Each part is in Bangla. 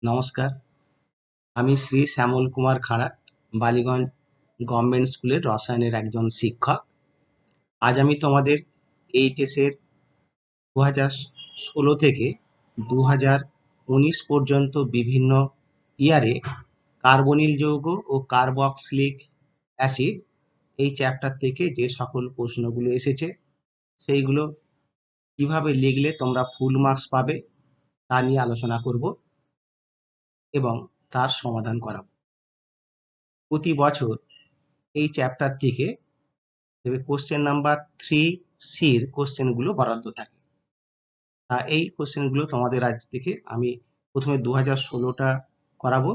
নমস্কার, আমি শ্রী শ্যামল কুমার খাড়া, বালিগঞ্জ গভর্নমেন্ট স্কুলের রসায়নের একজন শিক্ষক। আজ আমি তোমাদের এইচএস এর 2016 থেকে 2019 পর্যন্ত বিভিন্ন ইয়ারে কার্বনিল যৌগ ও কার্বক্সিলিক অ্যাসিড এই চ্যাপ্টার থেকে যে সকল প্রশ্নগুলো এসেছে সেইগুলো কিভাবে লিখলে তোমরা ফুল মার্কস পাবে তা নিয়ে আলোচনা করব এবং তার সমাধান করাবো। প্রতি বছর এই চ্যাপ্টার থেকে কোশ্চেন নাম্বার 3C-র কোশ্চেনগুলো বরাদ্দ থাকে। এই কোশ্চেনগুলো তোমাদের আজ থেকে আমি প্রথমে 2016টা করাবো,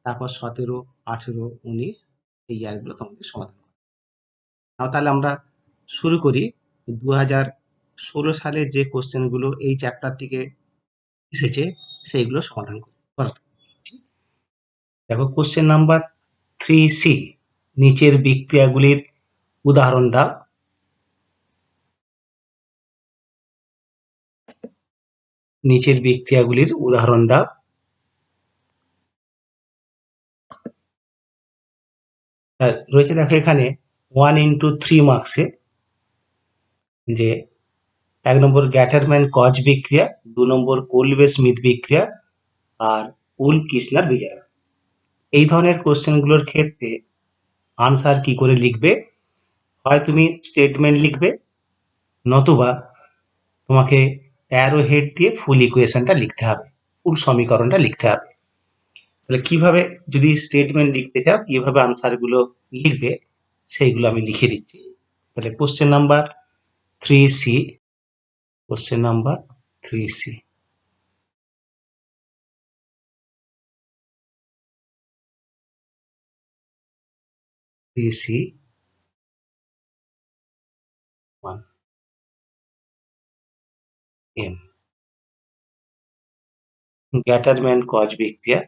তারপর 17, 18, 19 এই ইয়ারগুলো তোমাদের সমাধান করবো। তাহলে আমরা শুরু করি 2016 সালে যে কোশ্চেনগুলো এই চ্যাপ্টার থেকে এসেছে সেইগুলো সমাধান করা। দেখো কোশ্চেন নাম্বার 3C, নিচের বিক্রিয়াগুলির উদাহরণ দাও। নিচের বিক্রিয়াগুলির উদাহরণ দাও। রয়েছে দেখো এখানে 1x3 মার্কসে যে 1 নম্বর গ্যাটারম্যান কজ বিক্রিয়া, 2 নম্বর কোলবে স্মিথ বিক্রিয়া আর উল কিসলার বিক্রিয়া। এই ধরনের কোশ্চেনগুলোর ক্ষেত্রে আনসার কি করে লিখবে? হয় তুমি স্টেটমেন্ট লিখবে, নতুবা তোমাকে অ্যারো হেড দিয়ে ফুল ইকুয়েশনটা লিখতে হবে, ফুল সমীকরণটা লিখতে হবে। তাহলে কিভাবে যদি স্টেটমেন্ট লিখতে চাও কিভাবে আনসারগুলো লিখবে সেইগুলো আমি লিখে দিচ্ছি। তাহলে question number 3C, question number 3C,1M, Gattermann Koch বিক্রিয়া,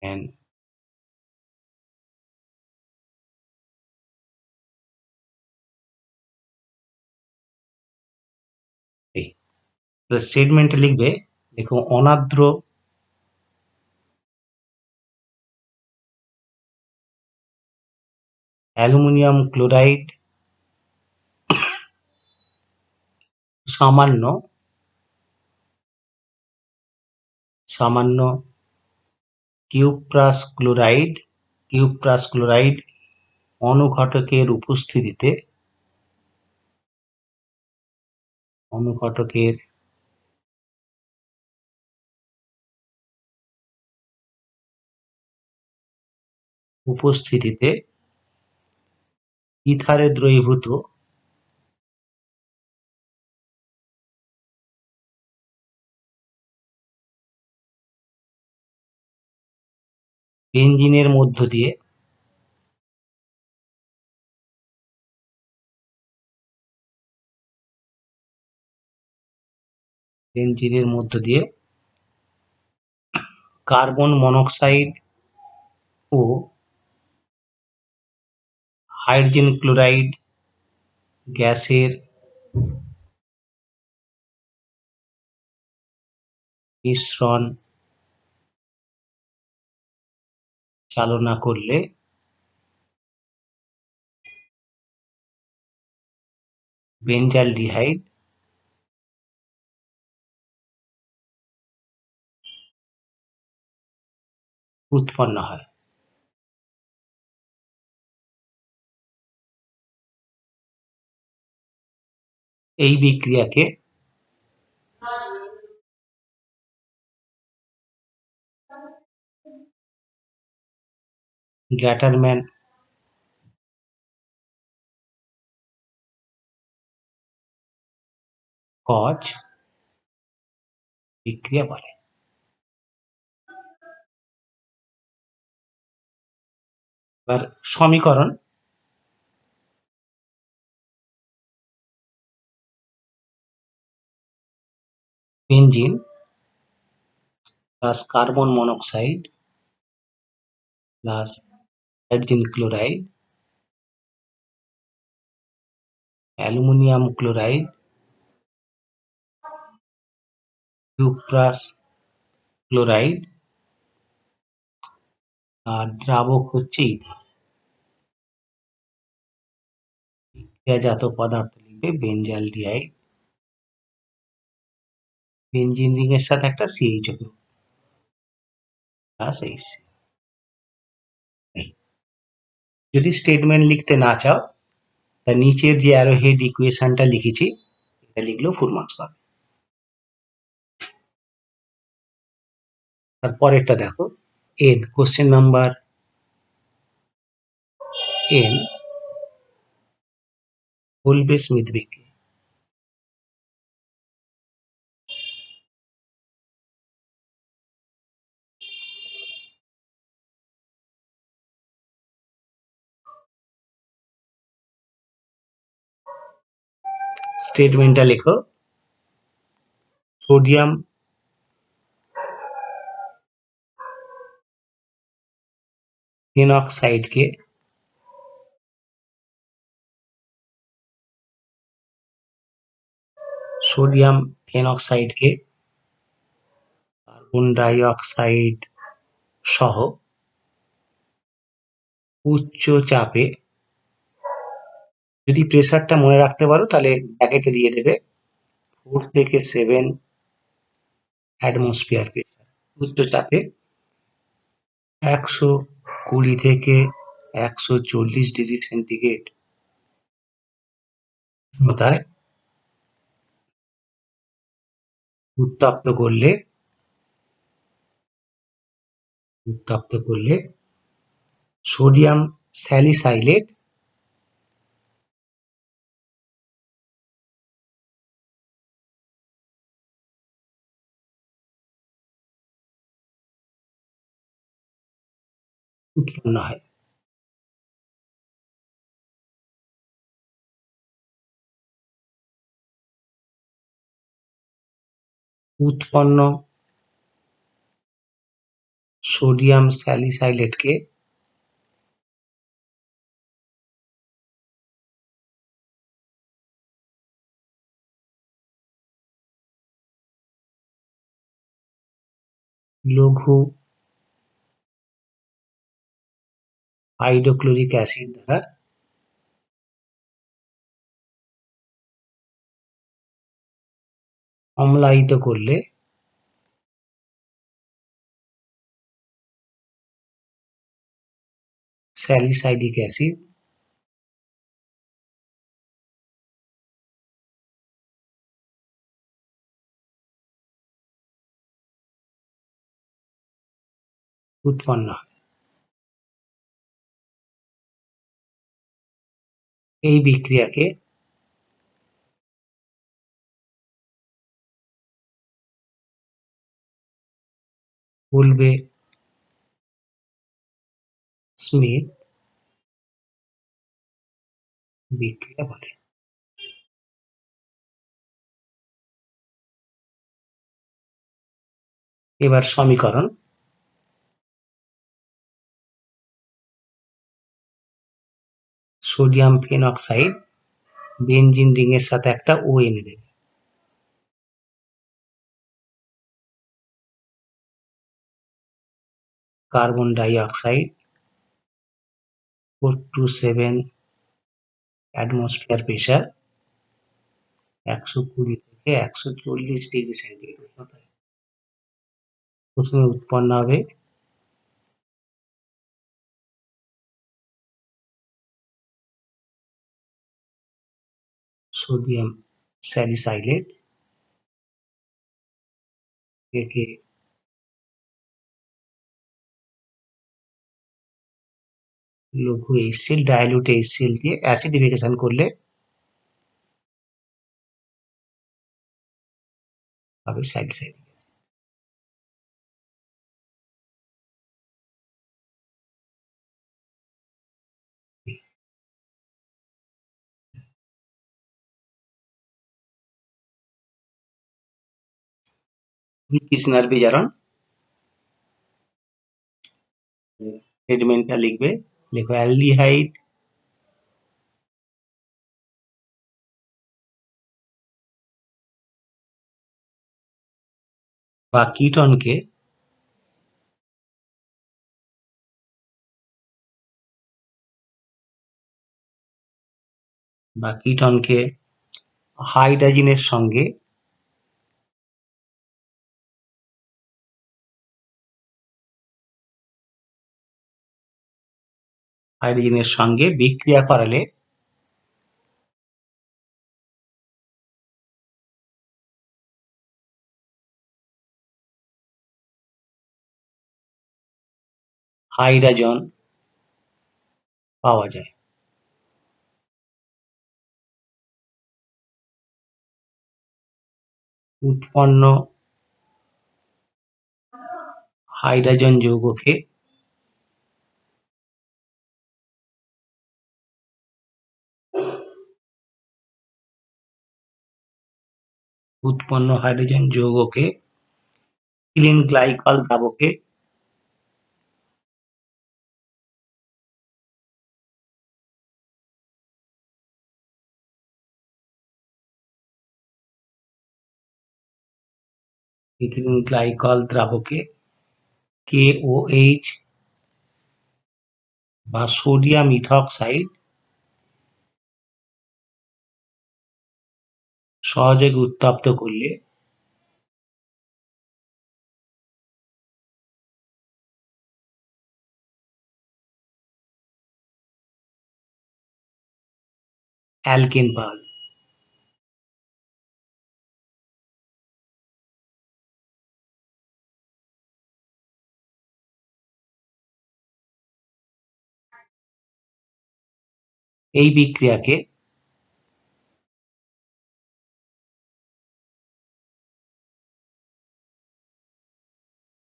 and স্টেটমেন্টে লিখবে, দেখো অনার্দ্র অ্যালুমিনিয়াম ক্লোরাইড সামান্য কিউপ্রাস ক্লোরাইড অনুঘটকের উপস্থিতিতে ইথারে দ্রবীভূত বেনজিনের মধ্য দিয়ে কার্বন মনোক্সাইড ও হাইড্রোজেন ক্লোরাইড গ্যাসের মিশ্রণ চালনা করলে বেঞ্জালডিহাইড উৎপন্ন হয়। এই বিক্রিয়াকে গ্যাটারম্যান কজ বিক্রিয়া বলে। এবার সমীকরণ, benzene plus carbon monoxide plus hydrogen chloride, aluminium chloride cuprous chloride, আর দ্রাবক হচ্ছে ইথার। বিক্রিয়াজাত পদার্থ লিখবে বেঞ্জালডিহাইড, বেঞ্জিন রিং এর সাথে একটা CH গ্রুপ প্লাস এইচ। যদি স্টেটমেন্ট লিখতে না চাও, তা নিচের যে অ্যারো হেড ইকুয়েশনটা লিখেছি এটা লিখলেও ফুল মার্কস পাবে। তারপরেরটা দেখো, N, question number N, Kolbe Schmitt বিক্রিয়া। স্টেটমেন্টটা লেখো, সোডিয়াম ফেনক্সাইডকে কার্বন ডাই অক্সাইড সহ উচ্চ চাপে, যদি প্রেসারটা মনে রাখতে পারো তাহলে ব্র্যাকেটে দিয়ে দেবে 4 থেকে 7 অ্যাটমসফিয়ার প্রেসার, উচ্চ চাপে 120 থেকে 140 ডিগ্রি সেন্টিগ্রেড উষ্ণতায় উত্তপ্ত করলে সোডিয়াম স্যালিসাইলেট উৎপন্ন হয়। উৎপন্ন সোডিয়াম স্যালিসাইলেটকে লঘু হাইড্রোক্লোরিক অ্যাসিড দ্বারা অম্লায়িত করলে স্যালিসাইলিক অ্যাসিড উৎপন্ন হয়। এই বিক্রিয়াকে হোলবে স্মিথ বিক্রিয়া বলে। এবার সমীকরণ, সোডিয়াম ফেনক্সাইড বেনজিন রিং এর সাথে একটা ও এনে দেবে, carbon dioxide 4 to 7 atmosphere pressure 120 থেকে 140 ডিগ্রি সেন্টিগ্রেড উষ্ণতায় প্রথমে উৎপন্ন হবে সোডিয়াম স্যালিসাইলেট, একে লঘু HCl ডাইলিউট HCl দিয়ে অ্যাসিডিফিকেশন করলে হবে স্যালিসাইলিক অ্যাসিড। কৃষ্ণার বিজারণ, স্টেটমেন্টটা লিখবে, লেখো অ্যালডিহাইড বা কিটনকে হাইড্রোজেনের সঙ্গে বিক্রিয়া করালে হাইড্রোজেন পাওয়া যায়। উৎপন্ন হাইড্রোজেন যৌগকে ইথিলিন গ্লাইকল দ্রাবকে KOH বা সোডিয়াম ইথক্সাইড সহযোগে উত্তপ্ত করলে অ্যালকেন পাওয়া যায়। এই বিক্রিয়াকে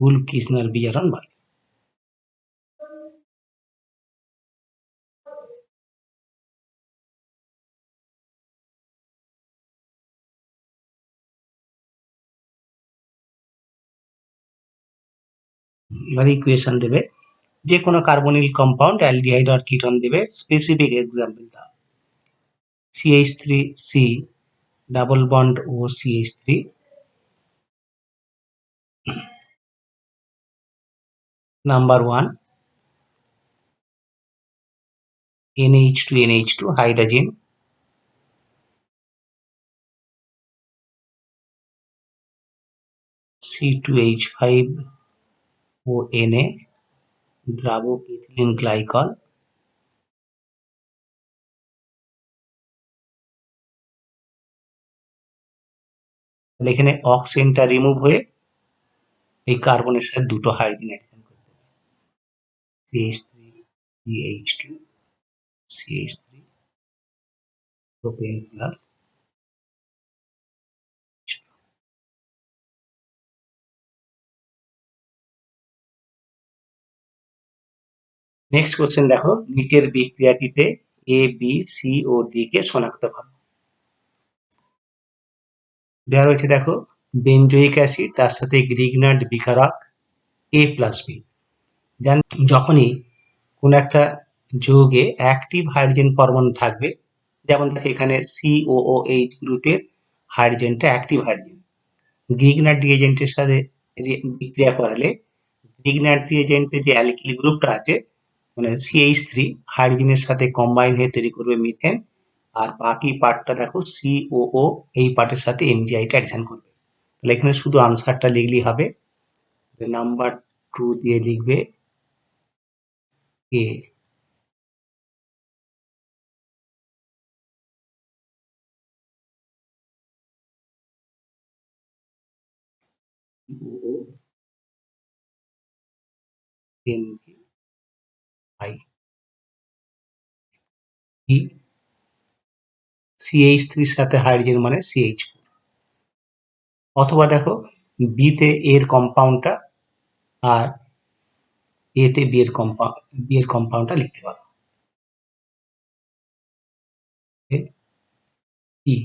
উলফ-কির্চনার বিজারণ বলে। এবার ইকুয়েশন দেবে, যে কোনো কার্বনিল কম্পাউন্ড অ্যালডিহাইড আর কিটোন দেবে, স্পেসিফিক এক্সাম্পল দাও। CH3C ডাবল বন্ড ও CH3, number 1 NH2NH2 hydrogen, C2H5 ও Na দ্রাবক ইথিলিন গ্লাইকল, তাহলে এখানে অক্সিজেনটা রিমুভ হয়ে এই কার্বনের সাথে দুটো হাইড্রোজেন অ্যাডিশন করতে হবে, CH3 CH2 CH3 propane plus. Next question দেখো, নিচের বিক্রিয়াটিতে A B C O D কে শনাক্ত করো। দেওয়া রয়েছে দেখো, বেনজোইক অ্যাসিড তার সাথে গ্রিগনার্ড বিকারক A+B। যখনই কোন একটা যৌগে অ্যাক্টিভ হাইড্রোজেন পরমাণু থাকবে, যেমন দেখো এখানে COOH গ্রুপের হাইড্রোজেনটা অ্যাক্টিভ হাইড্রোজেন, গ্রিগনার্ড রিএজেন্টের সাথে বিক্রিয়া করালে গ্রিগনার্ড রিএজেন্টের যে অ্যালকিল গ্রুপটা আছে মানে CH3 হাইড্রোজেনের সাথে কম্বাইন হয়ে তৈরি করবে মিথেন, আর বাকি পার্টটা দেখো COO এই পার্টের সাথে MgI টা অ্যাডিশন করবে। তাহলে এখানে শুধু আনসারটা লিখলেই হবে, নাম্বার 2 দিয়ে লিখবে A। CH3 সাথে হাইড্রোজেন মানে CH4, অথবা দেখো বি তে এর কম্পাউন্ডটা আর এ তে বি এর কম্পাউন্ডটা লিখতে পারো, ই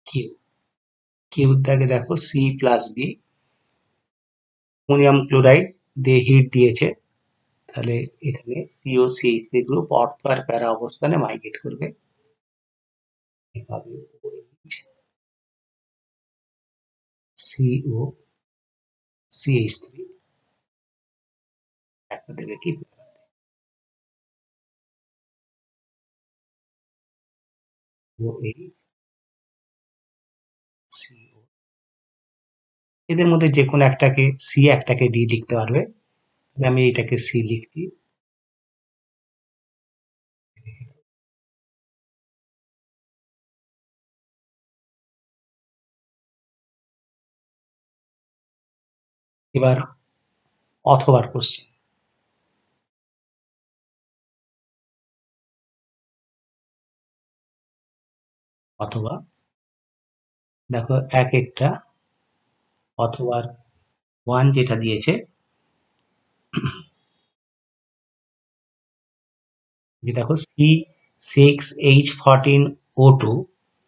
কিউ, কিউ থেকে দেখো C+B, অ্যামোনিয়াম ক্লোরাইড দিয়ে হিট দিয়েছে, তাহলে এখানে COCH3 গ্রুপ অর্থ আর প্যারা অবস্থানে মাইগ্রেট করবে, CO CH3 একটা দেবে কি OH CO, এদের মধ্যে যে কোনো একটাকে সি একটাকে ডি লিখতে পারবে। তাহলে আমি এটাকে সি লিখছি। এবার অথবার কোশ্চেন, অথবা দেখো এক একটা অথবা ওয়ান যেটা দিয়েছে, যে দেখো C6H14O2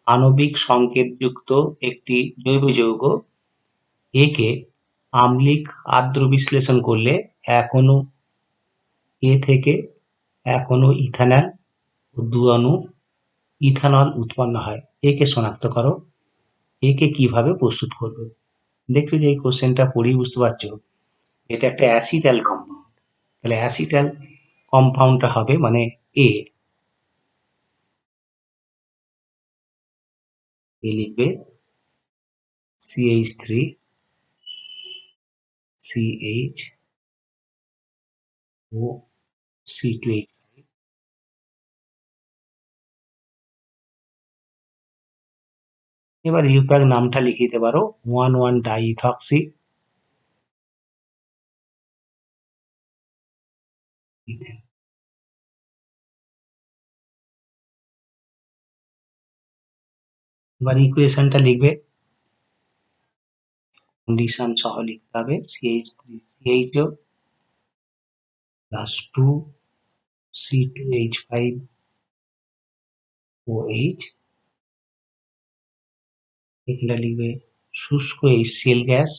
আণবিক সংকেতযুক্ত একটি জৈব যৌগ। একে আম্লিক আদ্র বিশ্লেষণ করলে এক অণু এ থেকে এক অণু ইথানল ও ২ অণু ইথানল উৎপন্ন হয়। একে শনাক্ত করো। একে কিভাবে প্রস্তুত করবে? দেখছো যে এই কোশ্চেনটা পড়েই বুঝতে পারছো এটা একটা অ্যাসিটাল কম্পাউন্ড। তাহলে অ্যাসিটাল কম্পাউন্ডটা হবে মানে এ লিখবে CH3 CH ও C2H। এবার ইউপ্যাক নামটা লিখে দিতে পারো 1,1-ডাইইথক্সি ইথেন। এবার ইকুয়েশনটা লিখবে, কন্ডিশন সহ লিখতে হবে CH3CHO প্লাস 2 C2H5OH। এখানে লিখবে শুষ্ক HCl gas,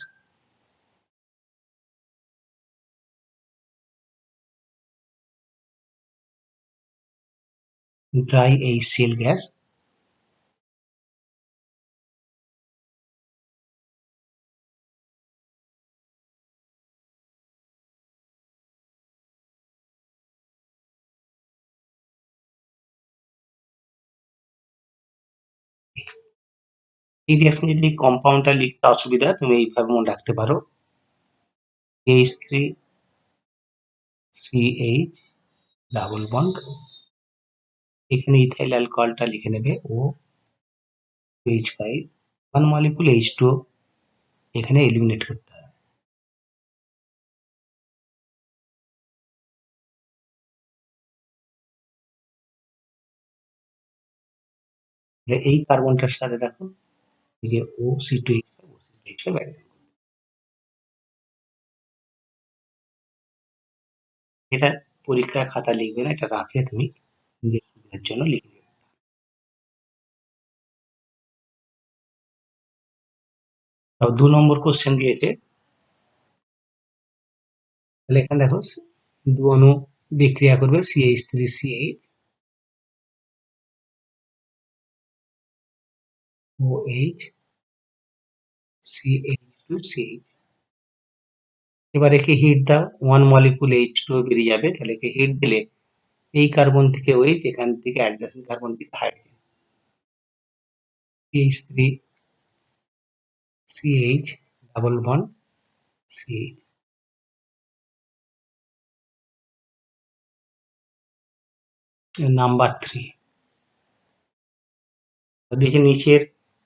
dry HCl gas. এই রিঅ্যাকশন যদি কম্পাউন্ডটা লিখতে অসুবিধা হয় তুমি এইভাবে মনে রাখতে পারো CH3CH ডাবল বন্ড, এখানে ইথাইল অ্যালকোহলটা লিখে নেবে OH5 1 মলিকুল H2O এখানে এলিমিনেট করতে হবে। এই কার্বনটার সাথে দেখো এই যে OC2H5 এটা পরীক্ষার খাতা লিখবে না, এটা রাফে তুমি নিজের সুবিধার জন্য লিখে নেবে। 2 নম্বর কোশ্চেন দিয়েছে, তাহলে এখানে দেখো 2 অণু বিক্রিয়া করবে CH3CH OH CH2CH। এবার একে হিট দাও, 1 মলিকুল H2O বেরিয়ে যাবে। তাহলে একে হিট দিলে এই কার্বন থেকে OH, এখান থেকে অ্যাডজাসেন্ট কার্বন থেকে hydrogen, CH3CH double bond CH। Number 3 দেখে নিচের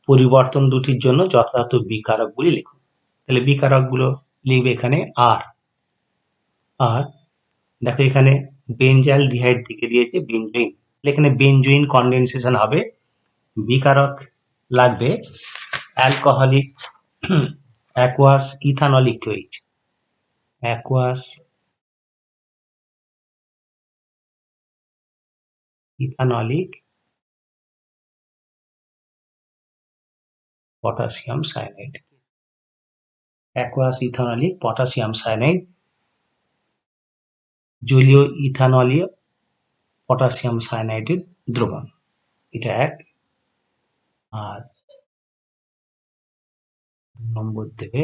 পরিবর্তন দুটির জন্য যথাযথ বিকারকগুলি লিখুন। তাহলে বিকারকগুলো লিখবে এখানে আর আর দেখো এখানে বেঞ্জালডিহাইড থেকে দিয়েছে বেঞ্জুইন, এখানে বেঞ্জুইন কনডেনসেশন হবে। বিকারক লাগবে alcoholic aqueous ethanolic OH, aqueous ethanolic potassium cyanide, aqueous ethanolic potassium cyanide জলীয় ইথানলীয় পটাশিয়াম সায়ানাইডের দ্রবণ, এটা এক। আর নম্বর দেবে,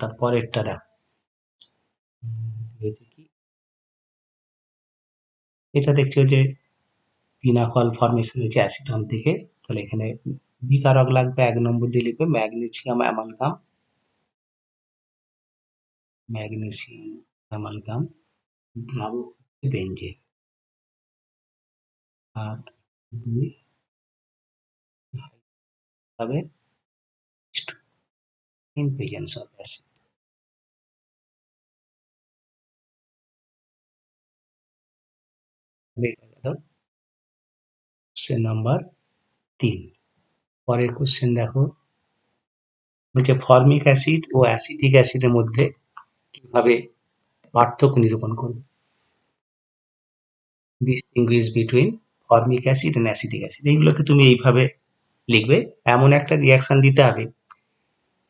তারপরেরটা দেখ কি, এটা দেখছো যে পিনাকল ফর্মেশন হয়েছে অ্যাসিটন থেকে। তাহলে এখানে বিকারক লাগবে, 1 নম্বর দিয়ে লিখবে ম্যাগনেসিয়াম অ্যামালগাম, ম্যাগনেসিয়াম অ্যামালগাম দ্রাবক বেঞ্জিন। আর 2 হবে in presence of acid। Question number 3। পরের কোশ্চেন দেখো, বলছে ফর্মিক অ্যাসিড ও অ্যাসিটিক অ্যাসিডের মধ্যে কিভাবে পার্থক্য নিরূপণ করবে। Distinguish between formic acid and acetic acid, এইগুলোকে তুমি এইভাবে লিখবে। এমন একটা রিয়াকশন দিতে হবে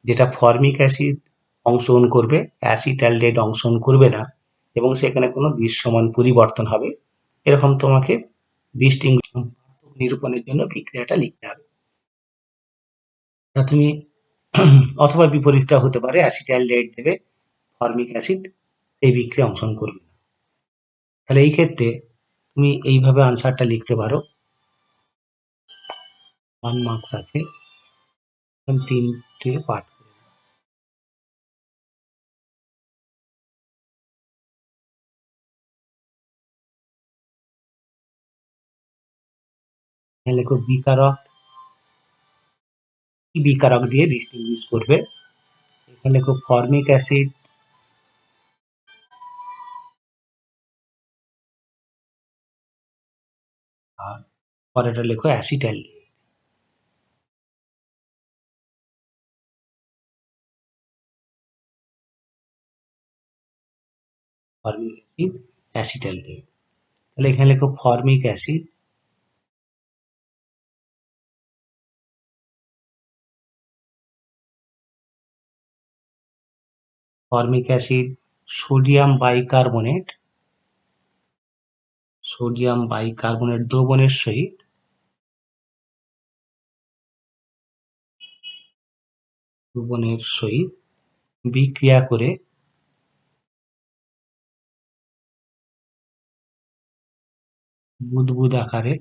যেটা ফর্মিক অ্যাসিড অংশগ্রহণ করবে, অ্যাসিটালডেহাইড অংশগ্রহণ করবে না, এবং সেখানে কোনো দৃশ্যমান পরিবর্তন হবে, এরকম তোমাকে ডিস্টিংগুইশ নিরূপণের জন্য বিক্রিয়াটা লিখতে হবে। তা তুমি অথবা বিপরীতটা হতে পারে, অ্যাসিটালডেহাইড দেবে, ফর্মিক অ্যাসিড এই বিক্রিয়া অংশগ্রহণ করবে। তাহলে এই ক্ষেত্রে তুমি এইভাবে আনসারটা লিখতে পারো। 1 মার্কস আছে, 3টে পার্ট। লেখো বিকারক, কি বিকারক দিয়ে ডিস্টিংগুইশ করবে। এখানে লেখো ফর্মিক অ্যাসিড আর পরেরটা লেখো অ্যাসিটালডেহাইড। Formic acid, অ্যাসিটালডেহাইড। তাহলে এখানে লেখো formic acid, formic acid sodium bicarbonate, sodium bicarbonate দ্রবণের সহিত বিক্রিয়া করে বুদবুদ আকারে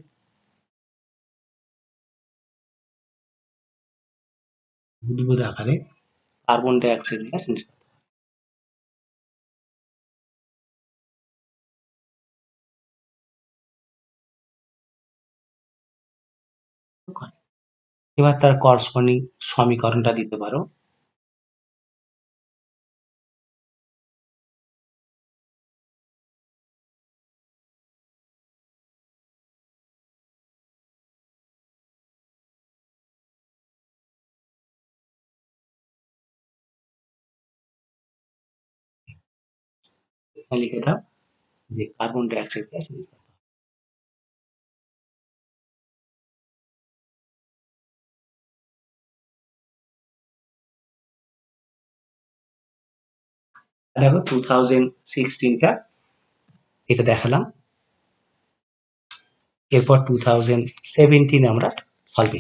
কার্বন ডাই অক্সাইড গ্যাস নির্গত করে। এবার তার করসপন্ডিং সমীকরণটা দিতে পারো। এখানে লিখে দাও যে কার্বন ডাই অক্সাইড গ্যাস নির্গত। দেখো 2016টা এটা দেখালাম, এরপর 2017 আমরা সলভ